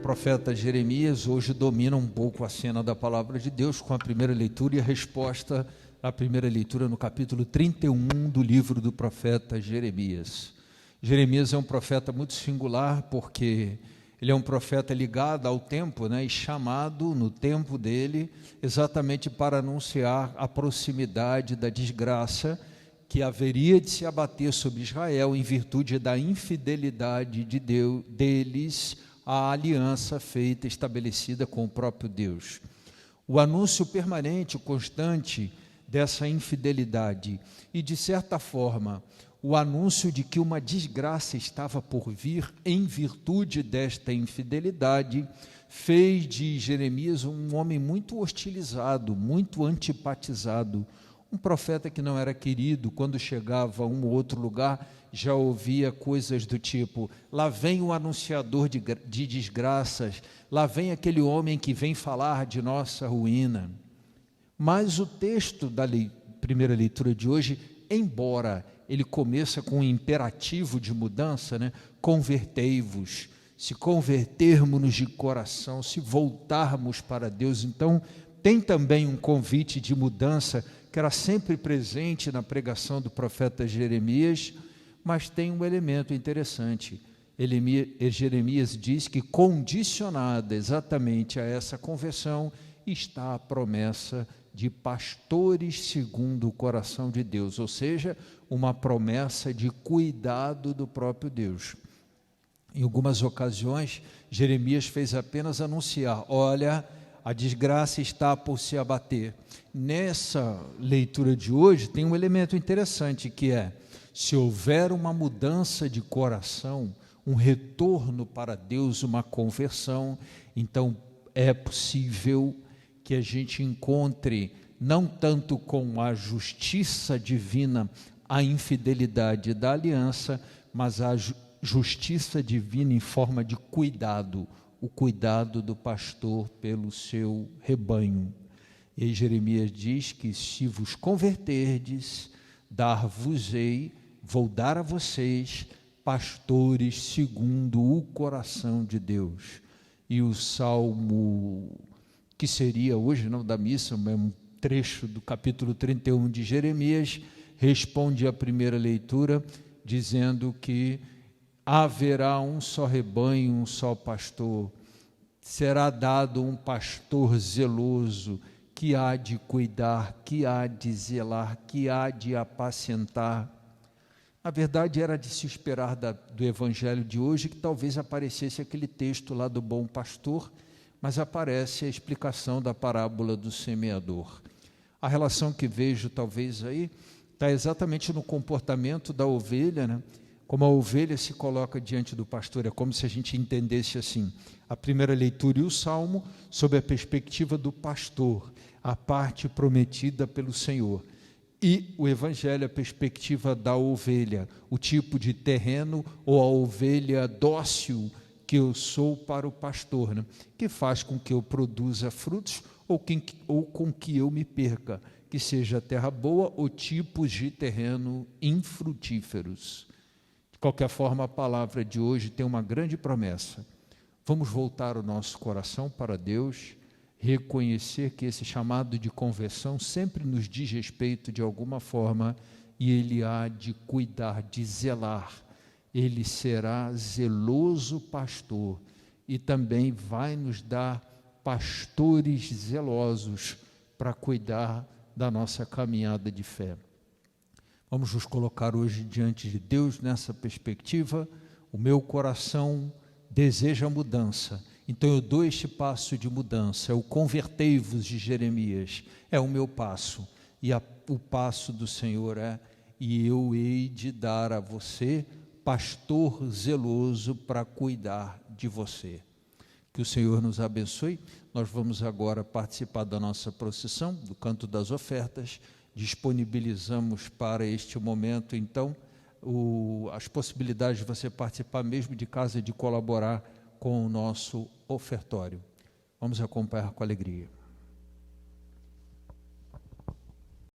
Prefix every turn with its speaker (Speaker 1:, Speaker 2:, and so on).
Speaker 1: profeta Jeremias hoje domina um pouco a cena da palavra de Deus com a primeira leitura e a resposta à primeira leitura no capítulo 31 do livro do profeta Jeremias. Jeremias é um profeta muito singular porque ele é um profeta ligado ao tempo, e chamado no tempo dele exatamente para anunciar a proximidade da desgraça que haveria de se abater sobre Israel em virtude da infidelidade de Deus, deles à aliança feita, estabelecida com o próprio Deus. O anúncio permanente, constante dessa infidelidade e, de certa forma, o anúncio de que uma desgraça estava por vir em virtude desta infidelidade, fez de Jeremias um homem muito hostilizado, muito antipatizado, um profeta que não era querido. Quando chegava a um ou outro lugar, já ouvia coisas do tipo: lá vem o anunciador de desgraças, lá vem aquele homem que vem falar de nossa ruína. Mas o texto da primeira leitura de hoje, embora ele começa com um imperativo de mudança, convertei-vos, se convertermos de coração, se voltarmos para Deus, então tem também um convite de mudança que era sempre presente na pregação do profeta Jeremias, mas tem um elemento interessante. Jeremias diz que condicionada exatamente a essa conversão está a promessa de pastores segundo o coração de Deus, ou seja, uma promessa de cuidado do próprio Deus. Em algumas ocasiões, Jeremias fez apenas anunciar: olha, a desgraça está por se abater. Nessa leitura de hoje tem um elemento interessante que é: se houver uma mudança de coração, um retorno para Deus, uma conversão, então é possível que a gente encontre, não tanto com a justiça divina, a infidelidade da aliança, mas a justiça divina em forma de cuidado, o cuidado do pastor pelo seu rebanho. E aí Jeremias diz que se vos converterdes, dar-vos-ei, vou dar a vocês pastores segundo o coração de Deus. E o salmo que seria hoje, não da missa, mas um trecho do capítulo 31 de Jeremias, responde à primeira leitura, dizendo que haverá um só rebanho, um só pastor, será dado um pastor zeloso, que há de cuidar, que há de zelar, que há de apacentar. Na verdade, era de se esperar do evangelho de hoje que talvez aparecesse aquele texto lá do bom pastor, mas aparece a explicação da parábola do semeador. A relação que vejo talvez aí está exatamente no comportamento da ovelha, como a ovelha se coloca diante do pastor. É como se a gente entendesse assim, a primeira leitura e o salmo sob a perspectiva do pastor, a parte prometida pelo Senhor, e o evangelho a perspectiva da ovelha, o tipo de terreno ou a ovelha dócil que eu sou para o pastor, que faz com que eu produza frutos ou com que eu me perca, que seja terra boa ou tipos de terreno infrutíferos. De qualquer forma, a palavra de hoje tem uma grande promessa. Vamos voltar o nosso coração para Deus, reconhecer que esse chamado de conversão sempre nos diz respeito de alguma forma, e Ele há de cuidar, de zelar. Ele será zeloso pastor e também vai nos dar pastores zelosos para cuidar da nossa caminhada de fé. Vamos nos colocar hoje diante de Deus nessa perspectiva. O meu coração deseja mudança, então eu dou este passo de mudança. O convertei-vos de Jeremias é o meu passo, e o passo do Senhor é: e eu hei de dar a você pastor zeloso para cuidar de você. Que o Senhor nos abençoe. Nós vamos agora participar da nossa procissão, do canto das ofertas. Disponibilizamos para este momento, então, as possibilidades de você participar mesmo de casa, de colaborar com o nosso ofertório. Vamos acompanhar com alegria.